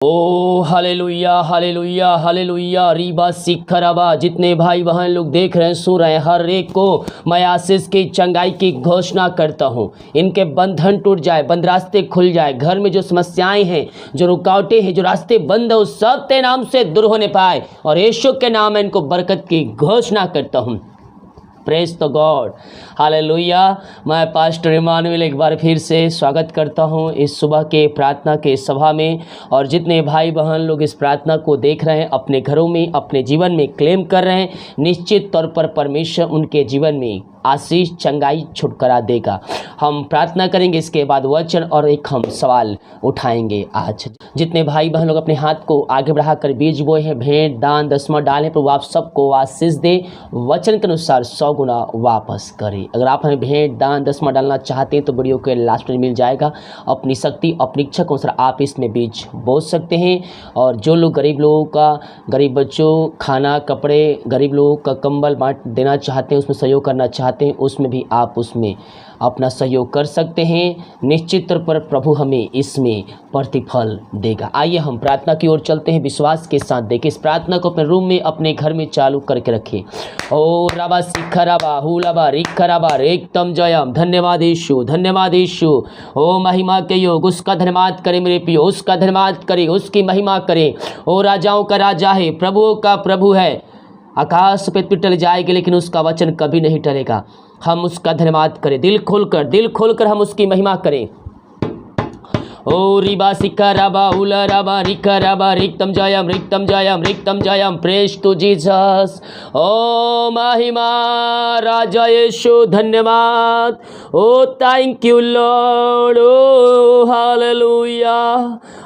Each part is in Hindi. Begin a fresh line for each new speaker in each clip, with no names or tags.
ओ हालेलुया हालेलुया हालेलुया रीबा सिखराबा। जितने भाई बहन लोग देख रहे हैं सुन रहे हैं, हर एक को मैं आशीष की चंगाई की घोषणा करता हूँ। इनके बंधन टूट जाए, बंद रास्ते खुल जाए, घर में जो समस्याएं हैं, जो रुकावटें हैं, जो रास्ते बंद है, उस सब के नाम से दूर होने पाए और यीशु के नाम में इनको बरकत की घोषणा करता हूँ। Praise the God, hallelujah. मैं पास्टर इमानुएल एक बार फिर से स्वागत करता हूं इस सुबह के प्रार्थना के सभा में। और जितने भाई बहन लोग इस प्रार्थना को देख रहे हैं, अपने घरों में, अपने जीवन में क्लेम कर रहे हैं, निश्चित तौर पर परमेश्वर उनके जीवन में आशीष, चंगाई, छुटकारा देगा। हम प्रार्थना करेंगे, इसके बाद वचन और एक हम सवाल उठाएंगे। आज जितने भाई बहन लोग अपने हाथ को आगे बढ़ाकर बीज बोए हैं, भेंट, दान, दसवां डालें, प्रभु आप सबको आशीष दे, वचन के अनुसार 100 गुना वापस करें। अगर आप हमें भेंट, दान, दसवां डालना चाहते हैं तो वीडियो के लास्ट में मिल जाएगा। अपनी शक्ति, अपनी इच्छा के अनुसार आप इसमें बीज बो सकते हैं। और जो लोग गरीब लोगों का, गरीब बच्चों खाना, कपड़े, गरीब लोगों का कंबल बांट देना चाहते हैं, उसमें सहयोग करना चाहते हैं, उसमें भी आप उसमें अपना सहयोग कर सकते हैं। निश्चित तौर पर प्रभु हमें इसमें प्रतिफल देगा। आइए हम प्रार्थना की ओर चलते हैं, विश्वास के साथ देखें। इस प्रार्थना को अपने रूम में, अपने घर में चालू करके रखें। ओ रबा सिखराबा हुलाबा रिखराबा रेक्तम जयम। धन्यवाद यीशु, धन्यवाद यीशु। ओ महिमा के योग, उसका धन्यवाद करें मेरे प्रियो, उसका धन्यवाद करें, उसकी महिमा करें। ओ राजाओं का राजा है, प्रभुओं का प्रभु है। आकाश पे टल जाएगी लेकिन उसका वचन कभी नहीं टलेगा। हम उसका धन्यवाद करें, दिल खोलकर हम उसकी महिमा करें। ओ रिबा सिखराबा उलराबा रिखराबा रिक्तम जयम, रिक्तम जयम, रिक्तम जयम। Praise to Jesus. ओ महिमा राजा यीशु, धन्यवाद। ओ थैंक यू लॉर्ड। ओ हालेलुया,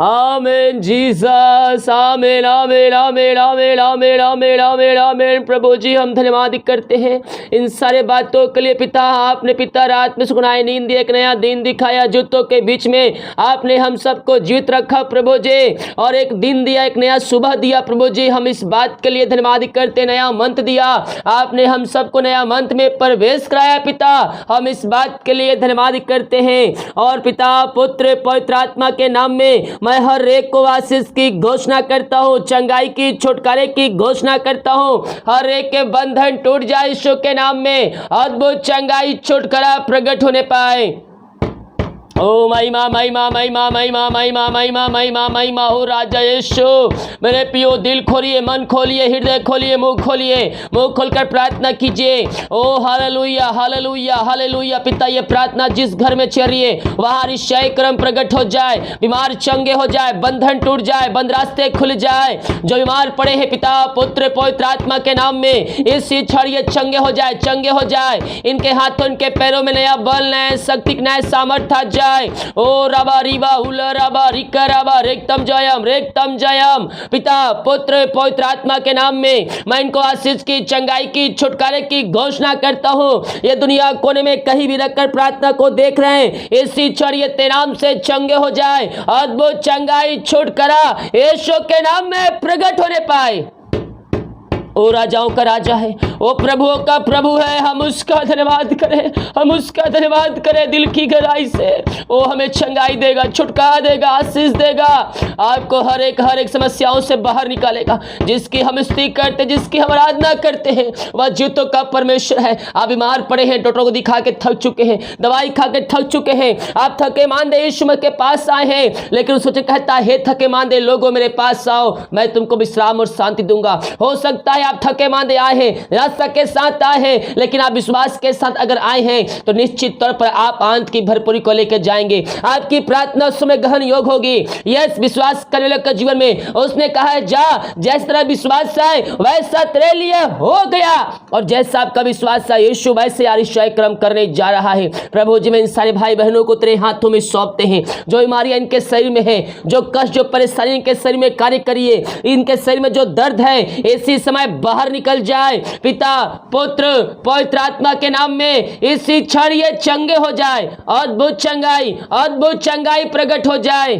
आमेन जीसस, आमेन आमेन आमेन आमेन आमेन आमेन आमेन आमेन। प्रभु जी हम धन्यवाद करते हैं इन सारे बातों के लिए। पिता, आपने पिता रात में सुनाई नींद दिया, एक नया दिन दिखाया, जूतों के बीच में आपने हम सबको जीवित रखा प्रभु जी, और एक दिन दिया, एक नया सुबह दिया प्रभु जी। हम इस बात के लिए धन्यवाद करते, नया मंत्र दिया आपने, हम सबको नया मंत्र में प्रवेश कराया पिता, हम इस बात के लिए धन्यवाद करते हैं। और पिता, पुत्र, पवित्र आत्मा के नाम में मैं हर एक को आशीष की घोषणा करता हूँ, चंगाई की, छुटकारे की घोषणा करता हूँ। हर एक के बंधन टूट जाए यीशु के नाम में, अद्भुत चंगाई, छुटकारा प्रकट होने पाए। ओ महिमा महिमा महिमा महिमा महिमा महिमा महिमा महिमा हो राजा यीशु। मेरे पियो, दिल खोलिए, मन खोलिए, हृदय खोलिए, मुंह खोलिए, मुंह खोलकर प्रार्थना कीजिए। ओ हालेलुया हालेलुया हालेलुया। पिता, ये प्रार्थना जिस घर में चल रही है वहाँ निश्चय कर्म प्रकट हो जाए, बीमार चंगे हो जाए, बंधन टूट जाए, बंद रास्ते खुल जाए। जो बीमार पड़े हैं पिता, पुत्र, पवित्र आत्मा के नाम में इस क्षण चंगे हो जाए, चंगे हो जाए। इनके हाथों, इनके पैरों में नया बल, नया शक्ति, नया सामर्थ्य आ जाए। ओ रबा रिबा उला रबा रिकराबा रेक्तम जयम, रेक्तम जयम। पिता, पुत्र, पवित्र आत्मा के नाम में मैं इनको आशीष की, चंगाई की, छुटकारे की घोषणा करता हूँ। ये दुनिया कोने में कहीं भी रखकर प्रार्थना को देख रहे हैं, इसी क्षण ये तेरे नाम से चंगे हो जाए, अद्भुत चंगाई, छुटकारा यीशु के नाम में प्रकट होने पाए। ओ राजाओं का राजा है, ओ प्रभुओं का प्रभु है, हम उसका धन्यवाद करें, हम उसका धन्यवाद करें दिल की गहराई से। ओ हमें चंगाई देगा, छुटकारा देगा, आशीष देगा, आपको हर एक समस्याओं से बाहर निकालेगा। जिसकी हम स्तुति करते, जिसकी हम आराधना करते हैं, वह जीतों का परमेश्वर है। आप बीमार पड़े हैं, डॉक्टरों को दिखा के थक चुके हैं, दवाई खा के थक चुके हैं, आप थके मांदे यीशु के पास आए हैं, लेकिन सोचे कहता है, थके मांदे लोगों मेरे पास आओ, मैं तुमको विश्राम और शांति दूंगा। हो सकता है आप थके मांदे आए हैं, निराशा के साथ आए हैं, लेकिन आप विश्वास के साथ अगर आए हैं तो निश्चित तौर पर आप आनंद की भरपूरी को लेकर जाएंगे। आपकी प्रार्थना उसमें गहन योग होगी। यस, विश्वास करने वाले के जीवन में उसने कहा है, जा, जिस तरह विश्वास है वैसा तेरे लिए हो गया। और जैसा आपका विश्वास है यीशु वैसे आरिशाई कर्म करने जा रहा है। प्रभु जी, मैं इन सारे भाई बहनों को तेरे हाथों में सौंपते हैं। जो बीमारियां इनके शरीर में है, जो कष्ट, जो परेशानी इनके शरीर में कार्य करिए, इनके शरीर में जो दर्द है इसी समय बाहर निकल जाए। पिता, पुत्र, पवित्र आत्मा के नाम में इसी क्षण ये चंगे हो जाए, अद्भुत चंगाई प्रकट हो जाए।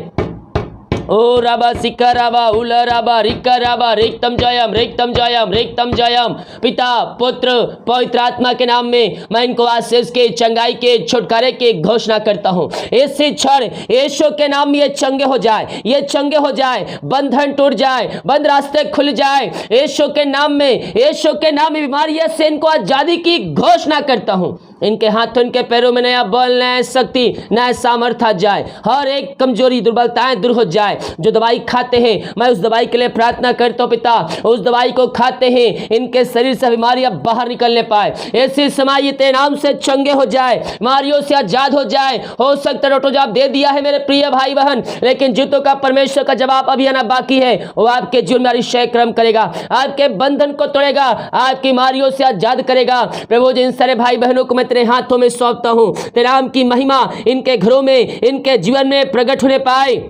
ओ राबा सिक्का राबा उला राबा रिक्का राबा रेक्तम जयम रेक्तम जयम रेक्तम जयम। पिता पुत्र पवित्र आत्मा के नाम में मैं इनको आशीष के, चंगाई के, छुटकारे के घोषणा करता हूँ। इसी क्षण यीशु के नाम में ये चंगे हो जाए, ये चंगे हो जाए, बंधन टूट जाए, बंद रास्ते खुल जाए। यीशु के नाम में, यीशु के नाम में बीमारियों से इनको आजादी की घोषणा करता हूँ। इनके हाथों, इनके पैरों में नया बल, नया शक्ति, नया सामर्थ्य आ जाए। हर एक कमजोरी, दुर्बलताएं दूर हो जाए। जो दवाई खाते हैं मैं उस दवाई के लिए प्रार्थना करता हूँ पिता, उस दवाई को खाते हैं इनके शरीर से बीमारियां बाहर निकलने पाए। ऐसे समय तेरे नाम से चंगे हो जाए, बीमारियों से आजाद हो जाए। हो सकता है डॉक्टर जवाब दे दिया है मेरे प्रिय भाई बहन, लेकिन जितों का परमेश्वर का जवाब अभी आना बाकी है, वो आपके जीवन में अतिशय क्रम करेगा, आपके बंधन को तोड़ेगा, आपकी बीमारियों से आजाद करेगा। प्रभु जिन सारे भाई बहनों को मैं तेरे हाथों में सौंपता हूं, तेरे नाम की महिमा इनके घरों में, इनके जीवन में प्रकट होने पाए।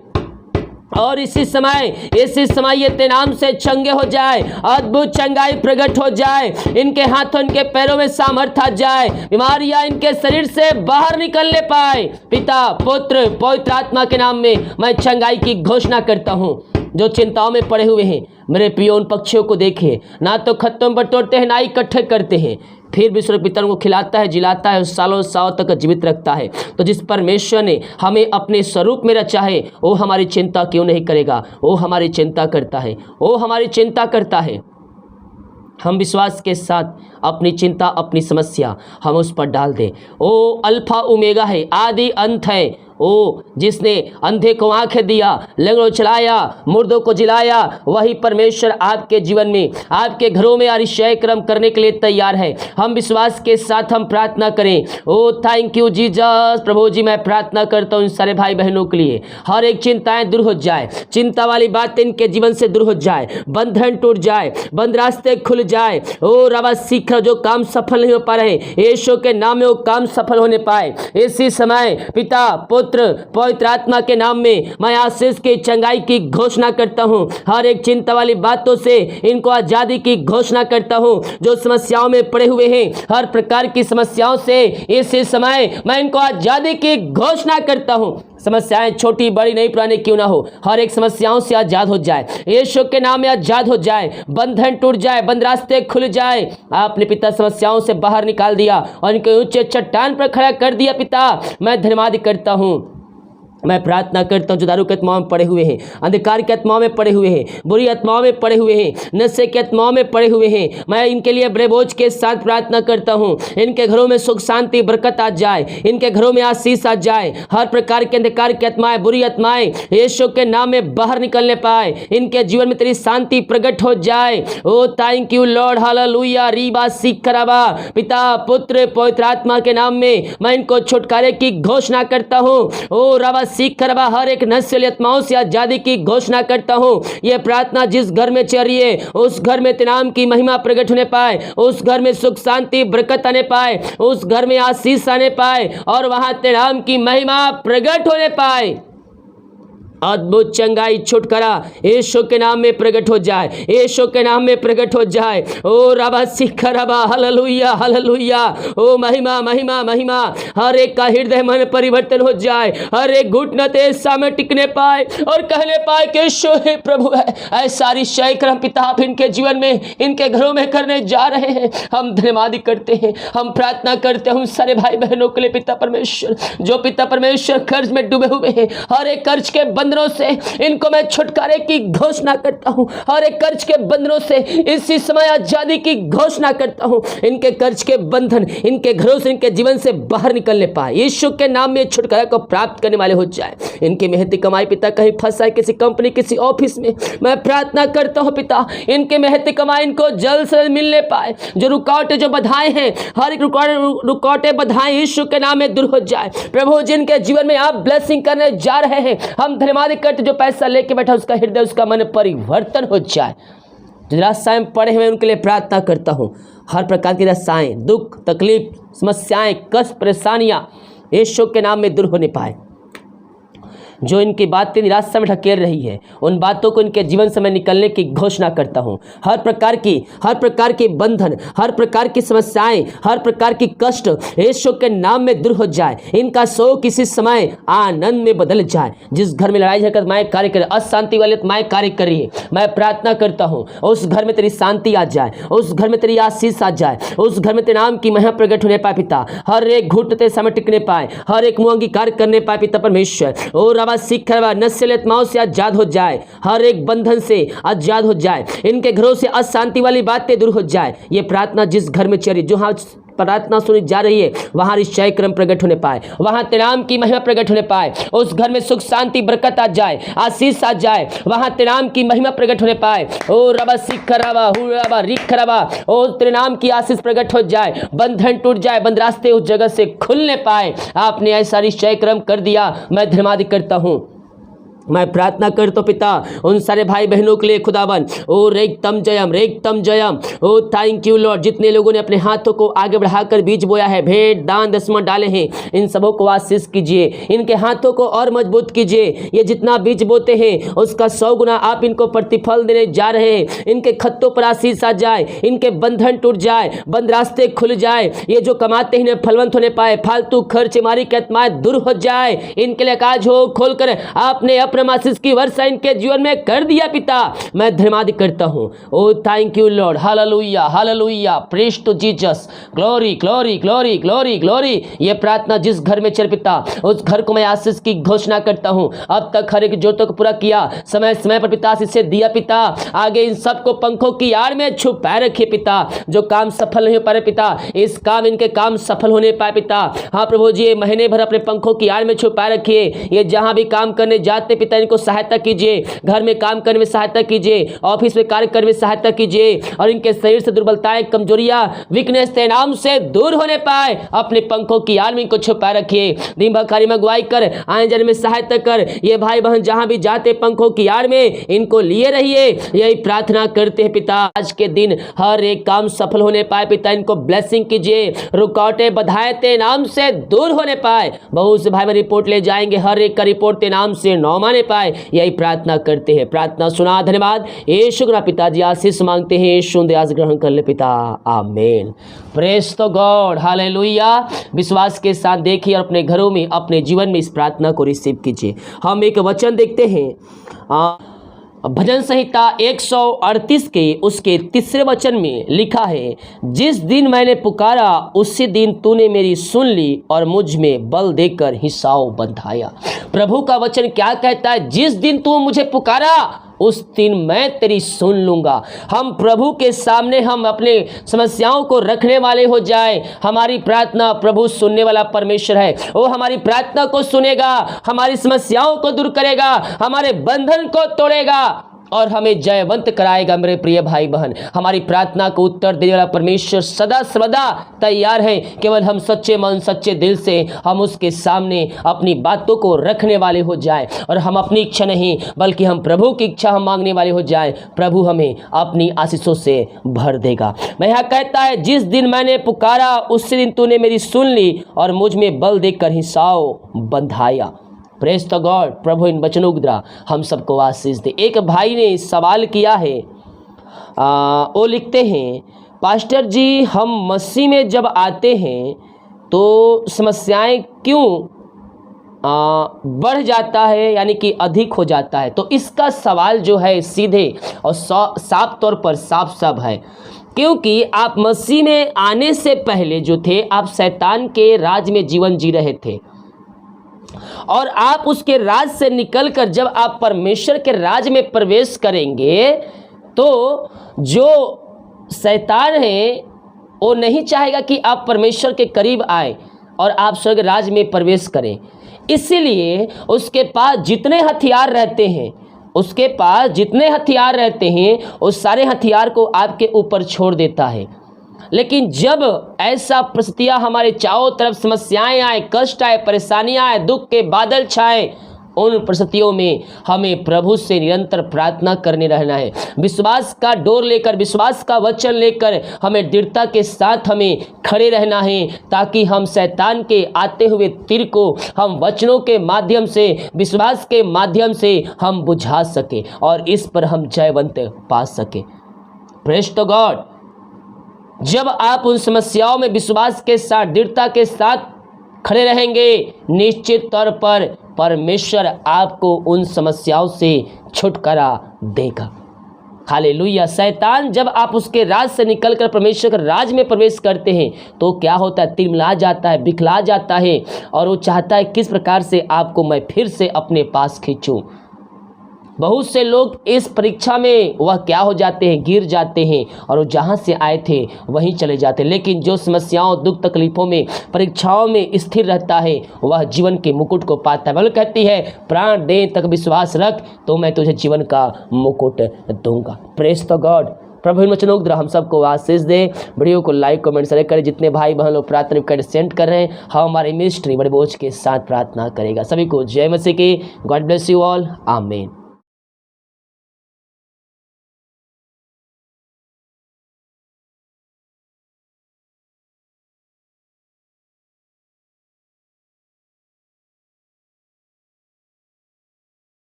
और इसी समय ये तेरे नाम से चंगे हो जाए, अद्भुत चंगाई प्रकट हो जाए, इनके हाथों, इनके पैरों में सामर्थ्य आ जाए, बीमारियां इनके शरीर से बाहर निकलने पाए। पिता पुत्र पवित्र आत्मा के नाम में मैं चंगाई की घोषणा करता हूं। जो चिंताओं में पड़े हुए हैं मेरे प्रिय, उन पक्षियों को देखे, ना तो खत्म बटोरते हैं ना ही इकट्ठे करते हैं, फिर भी स्वर्ग पिता को खिलाता है, जिलाता है, सालों सालों तक जीवित रखता है। तो जिस परमेश्वर ने हमें अपने स्वरूप में रचा है, वो हमारी चिंता क्यों नहीं करेगा? वो हमारी चिंता करता है, वो हमारी चिंता करता है। हम विश्वास के साथ अपनी चिंता, अपनी समस्या हम उस पर डाल दें। ओ अल्फा ओमेगा है, आदि अंत है। ओ जिसने अंधे को आंखें दिया, लंगड़ों चलाया, मुर्दों को जिलाया, वही परमेश्वर आपके जीवन में, आपके घरों में अतिशय कर्म करने के लिए तैयार है। हम विश्वास के साथ हम प्रार्थना करें। ओ थैंक यू जीसस। प्रभु जी मैं प्रार्थना करता हूँ इन सारे भाई बहनों के लिए, हर एक चिंताएं दूर हो जाए, चिंता वाली बातें इनके जीवन से दूर हो जाए, बंधन टूट जाए, बंद रास्ते खुल जाए। ओ रवा सीख, जो काम सफल नहीं हो पा रहे, यीशु के नाम में वो काम सफल होने पाए। इसी समय पिता पुत्र पवित्र आत्मा के नाम में मैं आशीष की, चंगाई की घोषणा करता हूं। हर एक चिंता वाली बातों से इनको आजादी की घोषणा करता हूं। जो समस्याओं में पड़े हुए हैं, हर प्रकार की समस्याओं से इसी समय मैं इनको आजादी की घोषणा करता हूं। समस्याएं छोटी बड़ी नहीं पुरानी क्यों ना हो, हर एक समस्याओं से आजाद हो जाए, यीशु के नाम में आजाद हो जाए, बंधन टूट जाए, बंद रास्ते खुल जाए। आपने पिता समस्याओं से बाहर निकाल दिया और इनके ऊंचे चट्टान पर खड़ा कर दिया। पिता मैं धन्यवाद करता हूँ। मैं प्रार्थना करता हूँ जो दारू के आत्माओं में पड़े हुए हैं, अंधकार के आत्माओं में पड़े हुए हैं, बुरी आत्माओं में पड़े हुए हैं, नशे के आत्माओं में पड़े हुए हैं, मैं इनके लिए बड़े बोझ के साथ प्रार्थना करता हूँ। इनके घरों में सुख शांति बरकत आ जाए, इनके घरों में आशीष आ जाए। हर प्रकार के अंधकार की आत्माएं, बुरी आत्माएं यीशु के नाम में बाहर निकलने पाए, इनके जीवन में तेरी शांति प्रकट हो जाए। ओ थैंक यू लॉर्ड, हालेलुया। रीबा सीखराबा, पिता पुत्र पवित्र आत्मा के नाम में मैं इनको छुटकारे की घोषणा करता हूँ। ओ रवा सीख कर हर एक नस्ल आत्माओं से आजादी की घोषणा करता हूँ। यह प्रार्थना जिस घर में चल रही है, उस घर में तेरे नाम की महिमा प्रकट होने पाए, उस घर में सुख शांति बरकत आने पाए, उस घर में आशीष आने पाए और वहां तेरे नाम की महिमा प्रकट होने पाए। अद्भुत चंगाई छुटकारा यीशु के नाम में प्रकट हो जाए, यीशु के नाम में प्रकट हो जाए। ओ रबा सिखा रबा, हालेलुया हालेलुया। ओ महिमा महिमा महिमा। हर एक का हृदय मन परिवर्तन हो जाए, हर एक घुटना तेरे सामने टिकने पाए और कहने पाए कि यीशु ही प्रभु है। ऐसा सारी कर्म पिता आप इनके जीवन में, इनके घरों में करने जा रहे हैं। हम धन्यवाद करते हैं, हम प्रार्थना करते हैं उन सारे भाई बहनों के लिए पिता परमेश्वर, जो पिता परमेश्वर कर्ज में डूबे हुए हैं। हर एक कर्ज के बंधनों से इनको मैं छुटकारे की घोषणा करता हूं। हर एक कर्ज के बंधनों से इसी समय आजादी की घोषणा करता हूं। इनके कर्ज के बंधन इनके घरों से, इनके जीवन से बाहर निकलने पाए, यीशु के नाम में छुटकारा को प्राप्त करने वाले हो जाए। इनकी मेहनती कमाई पिता कहीं फंसा है, किसी कंपनी, किसी ऑफिस में, मैं प्रार्थना करता हूं पिता इनके मेहनती कमाई इनको जल्द से मिलने पाए। जो रुकावटें, जो बाधाएं हैं, हर एक रुकावटें बाधाएं यीशु के नाम में दूर हो जाए। प्रभु जिनके जीवन में आप ब्लेसिंग करने जा रहे हैं, हम धन्यवाद करते, जो पैसा लेके बैठा उसका हृदय, उसका मन परिवर्तन हो जाए। जो रास्ताएं में पड़े हुए उनके लिए प्रार्थना करता हूं। हर प्रकार की रास्ताएं, दुख तकलीफ समस्याएं कष्ट परेशानियां यीशु के नाम में दूर होने पाए। जो इनकी बातें निराशा में ढकेल रही है, उन बातों को इनके जीवन से मैं निकलने की घोषणा करता हूँ। हर प्रकार के बंधन, हर प्रकार की समस्याएं, हर प्रकार की कष्ट यीशु के नाम में दूर हो जाए। इनका शोक किसी समय आनंद में बदल जाए। जिस घर में लड़ाई झगड़ा माए कार्य करे, अशांति वाले माए कार्य कर रही है, मैं प्रार्थना करता हूँ उस घर में तेरी शांति आ जाए, उस घर में तेरी आशीष आ जाए, उस घर में तेरे नाम की महिमा प्रकट होने पाए पिता। हर एक घुटते समय टिकने पाए, हर एक मुंह अंगीकार करने पाए पिता परमेश्वर। और रवा सीख नस्ल आत्माओं से आजाद हो जाए, हर एक बंधन से आजाद हो जाए, इनके घरों से अशांति वाली बातें दूर हो जाए। ये प्रार्थना जिस घर में चली, जो प्रार्थना सुनी जा रही है, वहां निश्चय क्रम प्रकट होने पाए, वहां तेरे नाम की महिमा प्रकट होने पाए। उस घर में सुख शांति बरकत आ जाए, आशीष आ जाए, वहां तेरे नाम की महिमा प्रकट होने पाए। ओ रबा सिखरबा हुरबा रिखरबा, ओ तेरे नाम की आशीष प्रकट हो जाए, बंधन टूट जाए, बंद रास्ते उस जगह से खुलने पाए। आपने ऐसा निश्चय क्रम कर दिया, मैं धन्यवाद करता हूं। मैं प्रार्थना करता हूं पिता उन सारे भाई बहनों के लिए खुदावन। ओ रेगतम जयम। ओ थैंक यू लॉर्ड। जितने लोगों ने अपने हाथों को आगे बढ़ाकर बीज बोया है, भेंट दान दसवां डाले हैं, इन सबों को आशीष कीजिए, इनके हाथों को और मजबूत कीजिए। ये जितना बीज बोते हैं उसका 100 गुना आप इनको प्रतिफल देने जा रहे हैं। इनके खत्तों पर आशीष आ जाए, इनके बंधन टूट जाए, बंद रास्ते खुल जाए। ये जो कमाते हैं फलवंत होने पाए, फालतू खर्च मारी की आत्माएं दूर हो जाए। इनके लिए काज हो खोलकर आपने आशीष की वर्षा इनके जीवन में कर दिया पिता। मैं धन्यवाद करता हूं। ओ थैंक यू लॉर्ड। हालेलुया हालेलुया, praise to Jesus, glory glory glory glory glory. ये प्रार्थना जिस घर में चल पिता, उस घर को मैं आशीष की घोषणा करता हूं। अब तक हर एक जोतों को पूरा किया, समय समय पर पिता आशीष से दिया पिता। आगे इन सबको पंखों की आड़ में छुपाए रखिए पिता। जो काम सफल नहीं हो पा रहे पिता, इस काम इनके काम सफल होने पाए पिता। हाँ प्रभु जी, महीने भर अपने पंखों की आड़ में छुपाए रखिए। ये जहां भी काम करने जाते पिता, इनको सहायता कीजिए, घर में काम करने में सहायता कीजिए, ऑफिस में कार्य करने में सहायता कीजिए, और इनके शरीर से दुर्बलताएं, कमजोरियां, वीकनेस के नाम से दूर होने पाए। अपने पंखों की आड़ में इनको छुपाए रखिए। दिन भर कार्य में अगुवाई कर, आने जाने में सहायता कर। ये भाई बहन जहां भी जाते पंखों की आड़ में इनको लिए रहिए। यही प्रार्थना करते हैं पिता। आज के दिन हर एक काम सफल होने पाए पिता। इनको ब्लेसिंग कीजिए, रुकावटें बधाएं ते नाम से दूर होने पाए। बहुत से भाई बहन रिपोर्ट ले जाएंगे, हर एक का रिपोर्ट ते नाम से नौ माने पाए। यही प्रार्थना करते हैं। प्रार्थना सुना, धन्यवाद। यीशु का पिताजी आशीष मांगते हैं, यीशु दयास ग्रहण कर ले पिता, आमीन। प्रेज तो गॉड, हालेलुया। विश्वास के साथ देखिए और अपने घरों में, अपने जीवन में इस प्रार्थना को रिसीव कीजिए। हम एक वचन देखते हैं, भजन संहिता 138 के उसके 3 वचन में लिखा है, जिस दिन मैंने पुकारा उसी दिन तूने मेरी सुन ली और मुझ में बल देकर हिसाव बंधाया। प्रभु का वचन क्या कहता है? जिस दिन तू मुझे पुकारा उस दिन मैं तेरी सुन लूंगा। हम प्रभु के सामने हम अपने समस्याओं को रखने वाले हो जाए। हमारी प्रार्थना प्रभु सुनने वाला परमेश्वर है। वो हमारी प्रार्थना को सुनेगा, हमारी समस्याओं को दूर करेगा, हमारे बंधन को तोड़ेगा और हमें जयवंत कराएगा। मेरे प्रिय भाई बहन, हमारी प्रार्थना को उत्तर देने वाला परमेश्वर सदा सर्वदा तैयार है। केवल हम सच्चे मन सच्चे दिल से हम उसके सामने अपनी बातों को रखने वाले हो जाए, और हम अपनी इच्छा नहीं बल्कि हम प्रभु की इच्छा हम मांगने वाले हो जाए। प्रभु हमें अपनी आशीषों से भर देगा। मैं यहाँ कहता है, जिस दिन मैंने पुकारा उसी दिन तूने मेरी सुन ली और मुझ में बल देकर हिसाव बंधाया। Praise the God. प्रभु इन वचनों के द्वारा हम सबको आशीष दे। एक भाई ने सवाल किया है, वो लिखते हैं, पास्टर जी हम मसीह में जब आते हैं तो समस्याएं क्यों बढ़ जाता है, यानी कि अधिक हो जाता है? तो इसका सवाल जो है सीधे और साफ तौर पर साफ है, क्योंकि आप मसीह में आने से पहले जो थे आप शैतान के राज में जीवन जी रहे थे, और आप उसके राज से निकलकर जब आप परमेश्वर के राज में प्रवेश करेंगे तो जो शैतान है वो नहीं चाहेगा कि आप परमेश्वर के करीब आए और आप स्वर्ग राज में प्रवेश करें। इसीलिए उसके पास जितने हथियार रहते हैं उस सारे हथियार को आपके ऊपर छोड़ देता है। लेकिन जब ऐसा परिस्थितियां हमारे चारों तरफ समस्याएं आए, कष्ट आए, परेशानियां आए, दुख के बादल छाए, उन परिस्थितियों में हमें प्रभु से निरंतर प्रार्थना करने रहना है। विश्वास का डोर लेकर, विश्वास का वचन लेकर हमें दृढ़ता के साथ हमें खड़े रहना है, ताकि हम शैतान के आते हुए तीर को हम वचनों के माध्यम से, विश्वास के माध्यम से हम बुझा सके और इस पर हम जयवंत पा सके। Praise the God. जब आप उन समस्याओं में विश्वास के साथ, दृढ़ता के साथ खड़े रहेंगे, निश्चित तौर पर परमेश्वर आपको उन समस्याओं से छुटकारा देगा। हालेलुया। शैतान जब आप उसके राज से निकलकर परमेश्वर के राज में प्रवेश करते हैं तो क्या होता है? तिलमिला जाता है, बिखला जाता है और वो चाहता है किस प्रकार से आपको मैं फिर से अपने पास खींचूं। बहुत से लोग इस परीक्षा में वह क्या हो जाते हैं? गिर जाते हैं और वो जहाँ से आए थे वहीं चले जाते हैं। लेकिन जो समस्याओं, दुख, तकलीफ़ों में, परीक्षाओं में स्थिर रहता है वह जीवन के मुकुट को पाता है। बाइबल कहती है प्राण दें तक विश्वास रख तो मैं तुझे जीवन का मुकुट दूंगा। Praise the God. प्रभु इन वचनों के द्वारा हम सबको आशीष दे। वीडियो को लाइक, कमेंट, शेयर करें। जितने भाई बहन लोग प्रार्थना कर सेंड कर रहे हैं, हम हमारे मिनिस्ट्री बड़े बोझ के साथ प्रार्थना करेगा। सभी को जय मसीह की। God bless you all. आमीन।